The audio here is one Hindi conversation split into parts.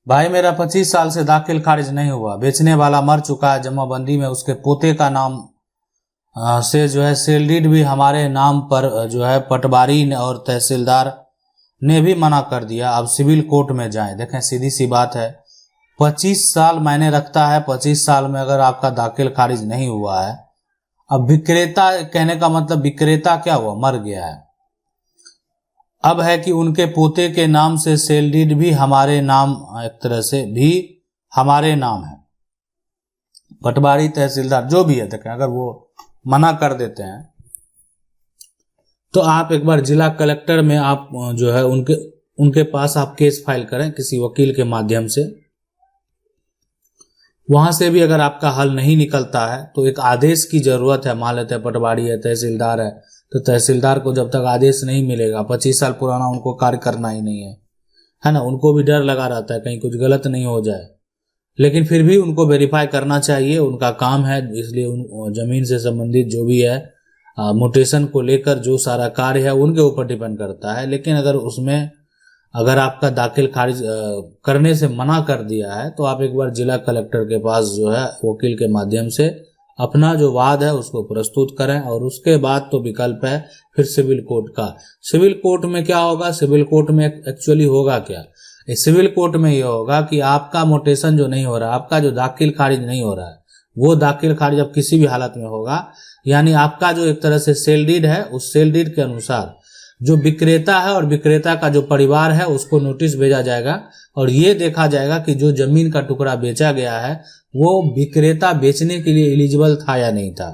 भाई मेरा 25 साल से दाखिल खारिज नहीं हुआ, बेचने वाला मर चुका है, जमाबंदी में उसके पोते का नाम से जो है सेल डीड भी हमारे नाम पर जो है पटवारी ने और तहसीलदार ने भी मना कर दिया। अब सिविल कोर्ट में जाएं। देखें सीधी सी बात है, 25 साल मायने रखता है। 25 साल में अगर आपका दाखिल खारिज नहीं हुआ है, अब विक्रेता कहने का मतलब विक्रेता क्या हुआ, मर गया है। अब है कि उनके पोते के नाम से सेल डीड भी हमारे नाम, एक तरह से भी हमारे नाम है। पटवारी तहसीलदार जो भी है, देखें अगर वो मना कर देते हैं तो आप एक बार जिला कलेक्टर में आप जो है उनके पास आप केस फाइल करें किसी वकील के माध्यम से। वहां से भी अगर आपका हल नहीं निकलता है तो एक आदेश की जरूरत है। मान लेते हैं पटवारी है, तहसीलदार है, तो तहसीलदार को जब तक आदेश नहीं मिलेगा, 25 साल पुराना उनको कार्य करना ही नहीं है ना। उनको भी डर लगा रहता है कहीं कुछ गलत नहीं हो जाए, लेकिन फिर भी उनको वेरीफाई करना चाहिए, उनका काम है। इसलिए उन जमीन से संबंधित जो भी है म्यूटेशन को लेकर जो सारा कार्य है उनके ऊपर डिपेंड करता है। लेकिन अगर आपका दाखिल खारिज करने से मना कर दिया है तो आप एक बार जिला कलेक्टर के पास जो है वकील के माध्यम से अपना जो वाद है उसको प्रस्तुत करें। और उसके बाद तो विकल्प है फिर सिविल कोर्ट का। सिविल कोर्ट में क्या होगा, सिविल कोर्ट में एक्चुअली होगा क्या, इस सिविल कोर्ट में ये होगा कि आपका म्यूटेशन जो नहीं हो रहा, आपका जो दाखिल खारिज नहीं हो रहा है, वो दाखिल खारिज अब किसी भी हालत में होगा। यानी आपका जो एक तरह से सेल डीड है, उस सेल डीड के अनुसार जो विक्रेता है और विक्रेता का जो परिवार है उसको नोटिस भेजा जाएगा और ये देखा जाएगा कि जो जमीन का टुकड़ा बेचा गया है वो विक्रेता बेचने के लिए एलिजिबल था या नहीं था,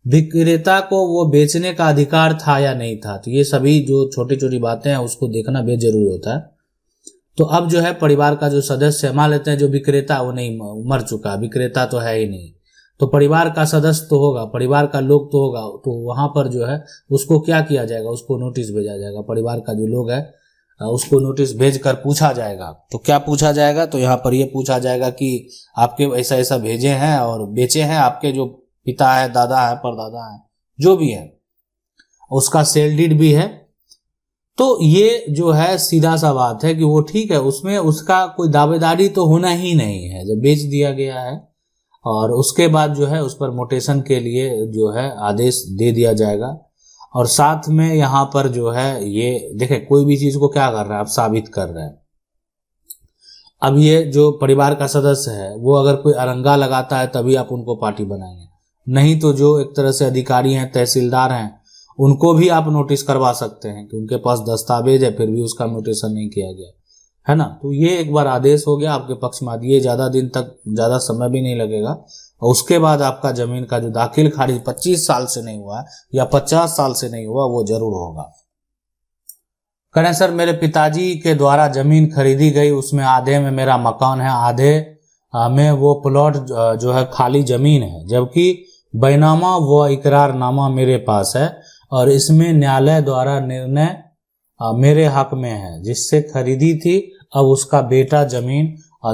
विक्रेता को वो बेचने का अधिकार था या नहीं था। तो ये सभी जो छोटी छोटी बातें हैं उसको देखना बेहद जरूरी होता है। तो अब जो है परिवार का जो सदस्य, मान लेते हैं जो विक्रेता वो नहीं, मर चुका, विक्रेता तो है ही नहीं, तो परिवार का सदस्य तो होगा, परिवार का लोग तो होगा। तो वहां पर जो है उसको क्या किया जाएगा, उसको नोटिस भेजा जाएगा। परिवार का जो लोग है उसको नोटिस भेजकर पूछा जाएगा। तो क्या पूछा जाएगा, तो यहाँ पर ये पूछा जाएगा कि आपके ऐसा ऐसा भेजे हैं और बेचे हैं, आपके जो पिता है, दादा है, परदादा है, जो भी है, उसका सेल डीड भी है। तो ये जो है सीधा सा बात है कि वो ठीक है, उसमें उसका कोई दावेदारी तो होना ही नहीं है जब बेच दिया गया है। और उसके बाद जो है उस पर म्यूटेशन के लिए जो है आदेश दे दिया जाएगा। और साथ में यहाँ पर जो है ये देखें, कोई भी चीज को क्या कर रहा है, आप साबित कर रहे हैं। अब ये जो परिवार का सदस्य है वो अगर कोई अरंगा लगाता है तभी आप उनको पार्टी बनाएंगे, नहीं तो जो एक तरह से अधिकारी हैं, तहसीलदार हैं, उनको भी आप नोटिस करवा सकते हैं कि उनके पास दस्तावेज है फिर भी उसका म्यूटेशन नहीं किया गया है ना। तो ये एक बार आदेश हो गया आपके पक्ष में, ये ज्यादा दिन तक, ज्यादा समय भी नहीं लगेगा। और उसके बाद आपका जमीन का जो दाखिल खारिज 25 साल से नहीं हुआ या 50 साल से नहीं हुआ वो जरूर होगा। करें सर मेरे पिताजी के द्वारा जमीन खरीदी गई, उसमें आधे में मेरा मकान है, आधे में वो प्लॉट जो है खाली जमीन है, जबकि बैनामा व इकरारनामा मेरे पास है और इसमें न्यायालय द्वारा निर्णय मेरे हक में है, जिससे खरीदी थी। अब उसका बेटा जमीन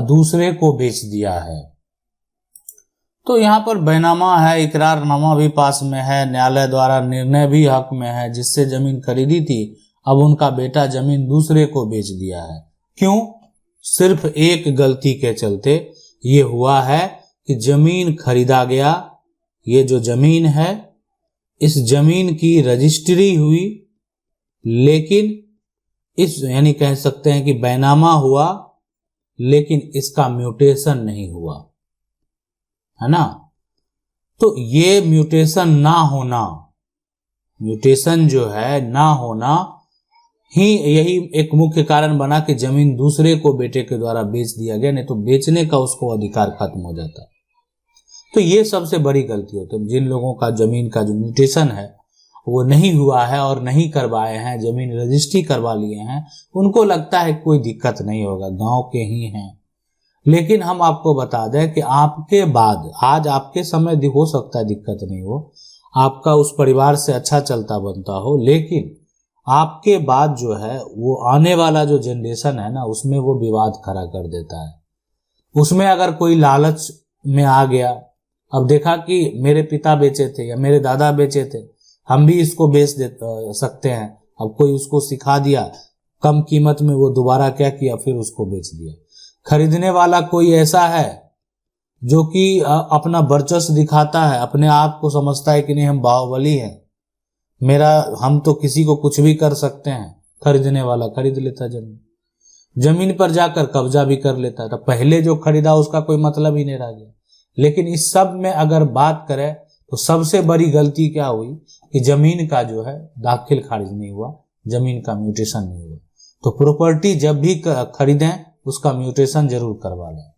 दूसरे को बेच दिया है। तो यहाँ पर बैनामा है, इकरारनामा भी पास में है, न्यायालय द्वारा निर्णय भी हक में है, जिससे जमीन खरीदी थी, अब उनका बेटा जमीन दूसरे को बेच दिया है। क्यों? सिर्फ एक गलती के चलते ये हुआ है कि जमीन खरीदा गया, ये जो जमीन है इस जमीन की रजिस्ट्री हुई, लेकिन इस यानी कह सकते हैं कि बैनामा हुआ लेकिन इसका म्यूटेशन नहीं हुआ, है ना। तो ये म्यूटेशन ना होना, म्यूटेशन जो है ना होना ही यही एक मुख्य कारण बना कि जमीन दूसरे को बेटे के द्वारा बेच दिया गया, नहीं तो बेचने का उसको अधिकार खत्म हो जाता। तो ये सबसे बड़ी गलती होती है। जिन लोगों का जमीन का जो म्यूटेशन है वो नहीं हुआ है और नहीं करवाए हैं, जमीन रजिस्ट्री करवा लिए हैं, उनको लगता है कोई दिक्कत नहीं होगा, गांव के ही हैं। लेकिन हम आपको बता दें कि आपके बाद, आज आपके समय हो सकता है दिक्कत नहीं हो, आपका उस परिवार से अच्छा चलता बनता हो, लेकिन आपके बाद जो है वो आने वाला जो जनरेशन है ना, उसमें वो विवाद खड़ा कर देता है। उसमें अगर कोई लालच में आ गया, अब देखा कि मेरे पिता बेचे थे या मेरे दादा बेचे थे, हम भी इसको बेच सकते हैं। अब कोई उसको सिखा दिया कम कीमत में, वो दोबारा क्या किया, फिर उसको बेच दिया। खरीदने वाला कोई ऐसा है जो कि अपना वर्चस्व दिखाता है, अपने आप को समझता है कि नहीं हम बाहुबली हैं, हम तो किसी को कुछ भी कर सकते हैं, खरीदने वाला खरीद लेता जमीन पर जाकर कब्जा भी कर लेता था। पहले जो खरीदा उसका कोई मतलब ही नहीं रह गया। लेकिन इस सब में अगर बात करें तो सबसे बड़ी गलती क्या हुई कि जमीन का जो है दाखिल खारिज नहीं हुआ, जमीन का म्यूटेशन नहीं हुआ। तो प्रॉपर्टी जब भी खरीदें उसका म्यूटेशन जरूर करवा लें।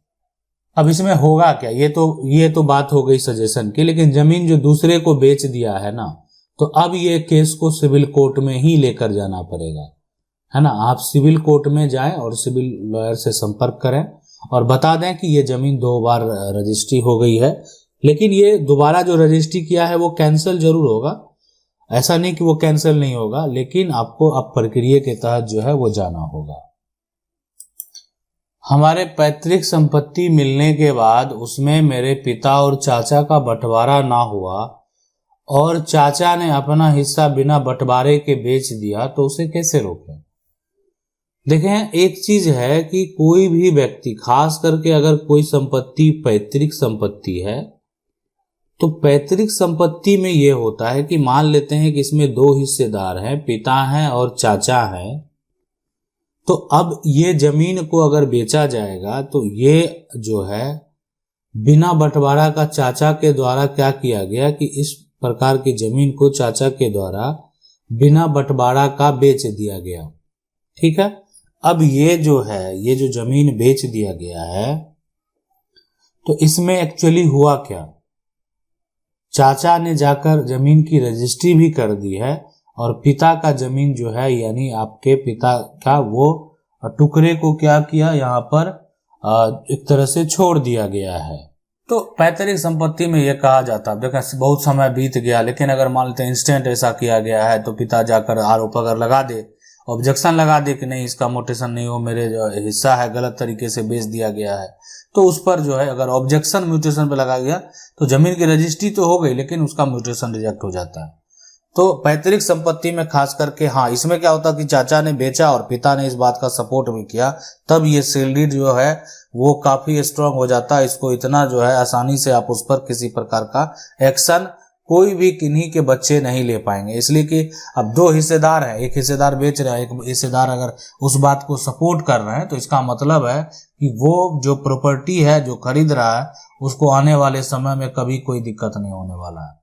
अब इसमें होगा क्या, ये तो बात हो गई सजेशन की। लेकिन जमीन जो दूसरे को बेच दिया है ना, तो अब ये केस को सिविल कोर्ट में ही लेकर जाना पड़ेगा, है ना। आप सिविल कोर्ट में जाएं और सिविल लॉयर से संपर्क करें और बता दें कि ये जमीन 2 बार रजिस्ट्री हो गई है, लेकिन ये दोबारा जो रजिस्ट्री किया है वो कैंसिल जरूर होगा। ऐसा नहीं कि वो कैंसिल नहीं होगा, लेकिन आपको अब प्रक्रिया के तहत जो है वो जाना होगा। हमारे पैतृक संपत्ति मिलने के बाद उसमें मेरे पिता और चाचा का बंटवारा ना हुआ और चाचा ने अपना हिस्सा बिना बंटवारे के बेच दिया, तो उसे कैसे रोकें? देखें, एक चीज है कि कोई भी व्यक्ति, खास करके अगर कोई संपत्ति पैतृक संपत्ति है, तो पैतृक संपत्ति में यह होता है कि मान लेते हैं कि इसमें 2 हिस्सेदार हैं, पिता हैं और चाचा हैं। तो अब ये जमीन को अगर बेचा जाएगा तो ये जो है बिना बंटवारा का चाचा के द्वारा क्या किया गया कि इस प्रकार की जमीन को चाचा के द्वारा बिना बंटवारा का बेच दिया गया। ठीक है। अब ये जो जमीन बेच दिया गया है, तो इसमें एक्चुअली हुआ क्या, चाचा ने जाकर जमीन की रजिस्ट्री भी कर दी है और पिता का जमीन जो है यानी आपके पिता का वो टुकड़े को क्या किया, यहाँ पर एक तरह से छोड़ दिया गया है। तो पैतृक संपत्ति में यह कहा जाता है, देखा बहुत समय बीत गया, लेकिन अगर मान लेते हैं इंस्टेंट ऐसा किया गया है तो पिता जाकर आरोप अगर लगा दे, ऑब्जेक्शन लगा दे कि नहीं इसका म्यूटेशन नहीं हो, मेरे जो हिस्सा है गलत तरीके से बेच दिया गया है, तो उस पर जो है अगर ऑब्जेक्शन म्यूटेशन पे लगा गया तो जमीन की रजिस्ट्री तो हो गई लेकिन उसका म्यूटेशन रिजेक्ट हो जाता है। तो पैतृक संपत्ति में खास करके हाँ, इसमें क्या होता कि चाचा ने बेचा और पिता ने इस बात का सपोर्ट भी किया, तब ये सेल डीड जो है वो काफी स्ट्रांग हो जाता है। इसको इतना जो है आसानी से आप उस पर किसी प्रकार का एक्शन कोई भी किन्हीं के बच्चे नहीं ले पाएंगे, इसलिए कि अब 2 हिस्सेदार हैं, एक हिस्सेदार बेच रहा है, एक हिस्सेदार अगर उस बात को सपोर्ट कर रहे हैं, तो इसका मतलब है कि वो जो प्रॉपर्टी है जो खरीद रहा है उसको आने वाले समय में कभी कोई दिक्कत नहीं होने वाला है।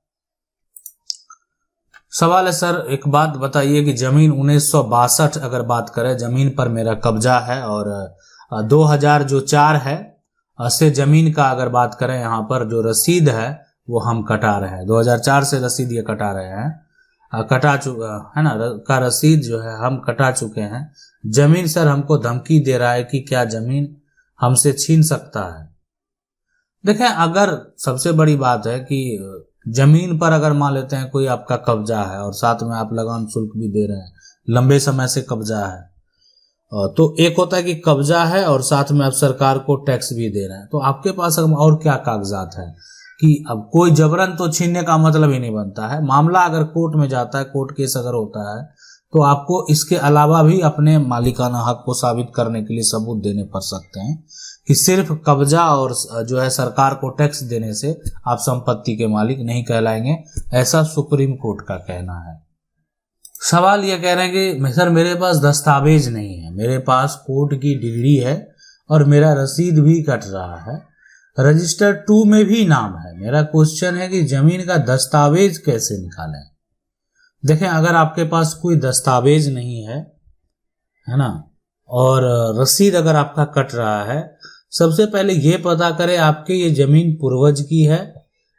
सवाल है सर एक बात बताइए कि जमीन 1962 अगर बात करें, जमीन पर मेरा कब्जा है और 2004 है से जमीन का अगर बात करें, यहाँ पर जो रसीद है वो हम कटा रहे हैं, 2004 से रसीद ये कटा रहे हैं, कटा चुका है ना, का रसीद जो है हम कटा चुके हैं। जमीन सर हमको धमकी दे रहा है कि क्या जमीन हमसे छीन सकता है। देखें, अगर सबसे बड़ी बात है कि जमीन पर अगर मान लेते हैं कोई आपका कब्जा है और साथ में आप लगान शुल्क भी दे रहे हैं, लंबे समय से कब्जा है, तो एक होता है कि कब्जा है और साथ में आप सरकार को टैक्स भी दे रहे हैं, तो आपके पास और क्या कागजात है कि अब कोई जबरन तो छीनने का मतलब ही नहीं बनता है। मामला अगर कोर्ट में जाता है, कोर्ट केस अगर होता है, तो आपको इसके अलावा भी अपने मालिकाना हक को साबित करने के लिए सबूत देने पड़ सकते हैं कि सिर्फ कब्जा और जो है सरकार को टैक्स देने से आप संपत्ति के मालिक नहीं कहलाएंगे, ऐसा सुप्रीम कोर्ट का कहना है। सवाल ये कह रहे हैं कि सर मेरे पास दस्तावेज नहीं है, मेरे पास कोर्ट की डिग्री है और मेरा रसीद भी कट रहा है, रजिस्टर 2 में भी नाम है, मेरा क्वेश्चन है कि जमीन का दस्तावेज कैसे निकालें। देखें, अगर आपके पास कोई दस्तावेज नहीं है, है ना, और रसीद अगर आपका कट रहा है, सबसे पहले ये पता करें आपके ये जमीन पूर्वज की है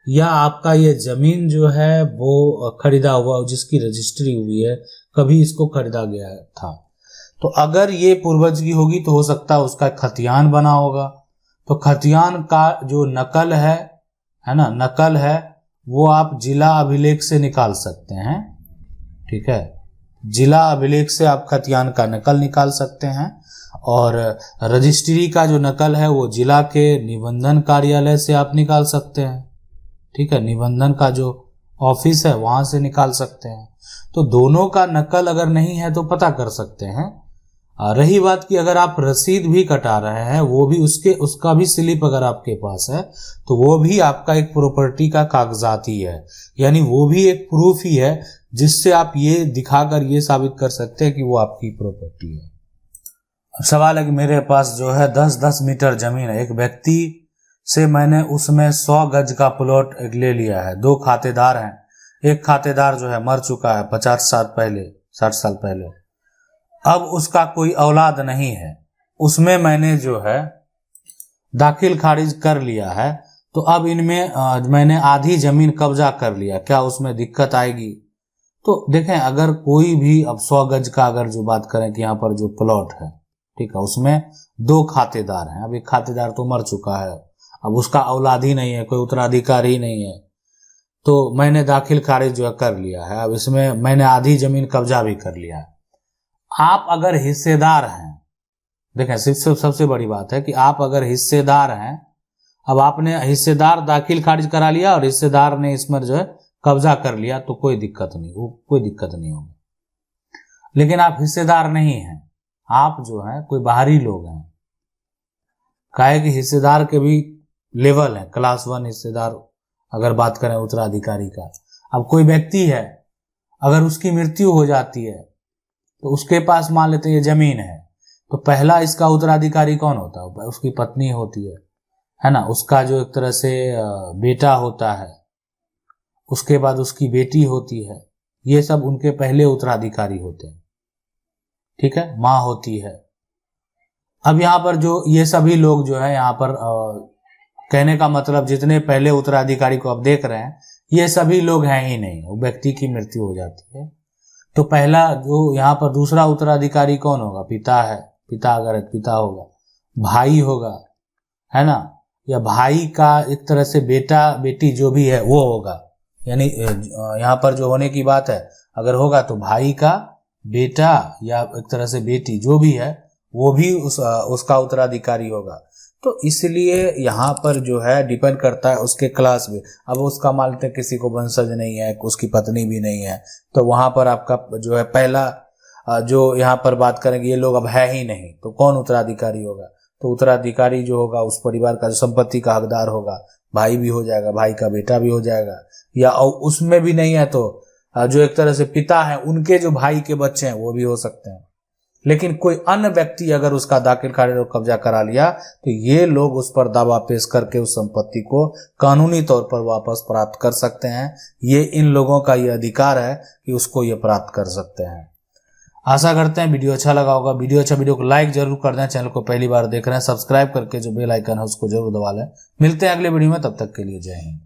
या आपका ये जमीन जो है वो खरीदा हुआ जिसकी रजिस्ट्री हुई है, कभी इसको खरीदा गया था। तो अगर ये पूर्वज की होगी तो हो सकता है उसका खतियान बना होगा, तो खतियान का जो नकल है ना, नकल है वो आप जिला अभिलेख से निकाल सकते हैं। ठीक है, जिला अभिलेख से आप खतियान का नकल निकाल सकते हैं और रजिस्ट्री का जो नकल है वो जिला के निबंधन कार्यालय से आप निकाल सकते हैं। ठीक है, निबंधन का जो ऑफिस है वहां से निकाल सकते हैं। तो दोनों का नकल अगर नहीं है तो पता कर सकते हैं। रही बात कि अगर आप रसीद भी कटा रहे हैं, वो भी उसका भी स्लिप अगर आपके पास है तो वो भी आपका एक प्रॉपर्टी का कागजात ही है, यानी वो भी एक प्रूफ ही है जिससे आप ये दिखाकर ये साबित कर सकते हैं कि वो आपकी प्रॉपर्टी है। अब सवाल है कि मेरे पास जो है 10-10 मीटर जमीन है, एक व्यक्ति से मैंने उसमें 100 गज का प्लॉट ले लिया है, 2 खातेदार हैं, एक खातेदार जो है मर चुका है 50 साल पहले, 60 साल पहले, अब उसका कोई औलाद नहीं है, उसमें मैंने जो है दाखिल खारिज कर लिया है, तो अब इनमें मैंने आधी जमीन कब्जा कर लिया, क्या उसमें दिक्कत आएगी? तो देखें, अगर कोई भी अब 100 गज का अगर जो बात करें कि यहाँ पर जो प्लॉट है, ठीक है, उसमें 2 खातेदार हैं, अब एक खातेदार तो मर चुका है, अब उसका औलाद ही नहीं है, कोई उत्तराधिकारी ही नहीं है, तो मैंने दाखिल खारिज जो है कर लिया है, अब इसमें मैंने आधी जमीन कब्जा भी कर लिया है। आप अगर हिस्सेदार हैं, देखें सबसे बड़ी बात है कि आप अगर हिस्सेदार हैं, अब आपने हिस्सेदार दाखिल खारिज करा लिया और हिस्सेदार ने इसमें जो है कब्जा कर लिया, तो कोई दिक्कत नहीं होगी। लेकिन आप हिस्सेदार नहीं हैं, आप जो है कोई बाहरी लोग हैं, काहे कि हिस्सेदार के भी लेवल है, क्लास 1 हिस्सेदार अगर बात करें उत्तराधिकारी का। अब कोई व्यक्ति है, अगर उसकी मृत्यु हो जाती है तो उसके पास मान लेते हैं ये जमीन है, तो पहला इसका उत्तराधिकारी कौन होता है? उसकी पत्नी होती है ना, उसका जो एक तरह से बेटा होता है, उसके बाद उसकी बेटी होती है, ये सब उनके पहले उत्तराधिकारी होते हैं, ठीक है, माँ होती है। अब यहाँ पर जो ये सभी लोग जो है यहाँ पर कहने का मतलब जितने पहले उत्तराधिकारी को आप देख रहे हैं, ये सभी लोग हैं ही नहीं, वो व्यक्ति की मृत्यु हो जाती है, तो पहला जो यहाँ पर दूसरा उत्तराधिकारी कौन होगा? पिता है, पिता अगर पिता होगा, भाई होगा, है ना, या भाई का एक तरह से बेटा बेटी जो भी है वो होगा, यानी यहाँ पर जो होने की बात है अगर होगा तो भाई का बेटा या एक तरह से बेटी जो भी है वो भी उसका उत्तराधिकारी होगा। तो इसलिए यहाँ पर जो है डिपेंड करता है उसके क्लास में। अब उसका मान लेते हैं किसी को वंशज नहीं है, उसकी पत्नी भी नहीं है, तो वहाँ पर आपका जो है पहला जो यहाँ पर बात करेंगे ये लोग अब है ही नहीं, तो कौन उत्तराधिकारी होगा? तो उत्तराधिकारी जो होगा उस परिवार का जो संपत्ति का हकदार होगा, भाई भी हो जाएगा, भाई का बेटा भी हो जाएगा, या उसमें भी नहीं है तो जो एक तरह से पिता है उनके जो भाई के बच्चे हैं वो भी हो सकते हैं। लेकिन कोई अन्य व्यक्ति अगर उसका दाखिल खारिज और कब्जा करा लिया तो ये लोग उस पर दावा पेश करके उस संपत्ति को कानूनी तौर पर वापस प्राप्त कर सकते हैं। ये इन लोगों का ये अधिकार है कि उसको ये प्राप्त कर सकते हैं। आशा करते हैं वीडियो अच्छा लगा होगा। वीडियो को लाइक जरूर कर दें। चैनल को पहली बार देख रहे हैं सब्सक्राइब करके जो बेल आइकन है उसको जरूर दबा लें। मिलते हैं अगले वीडियो में, तब तक के लिए जय हिंद।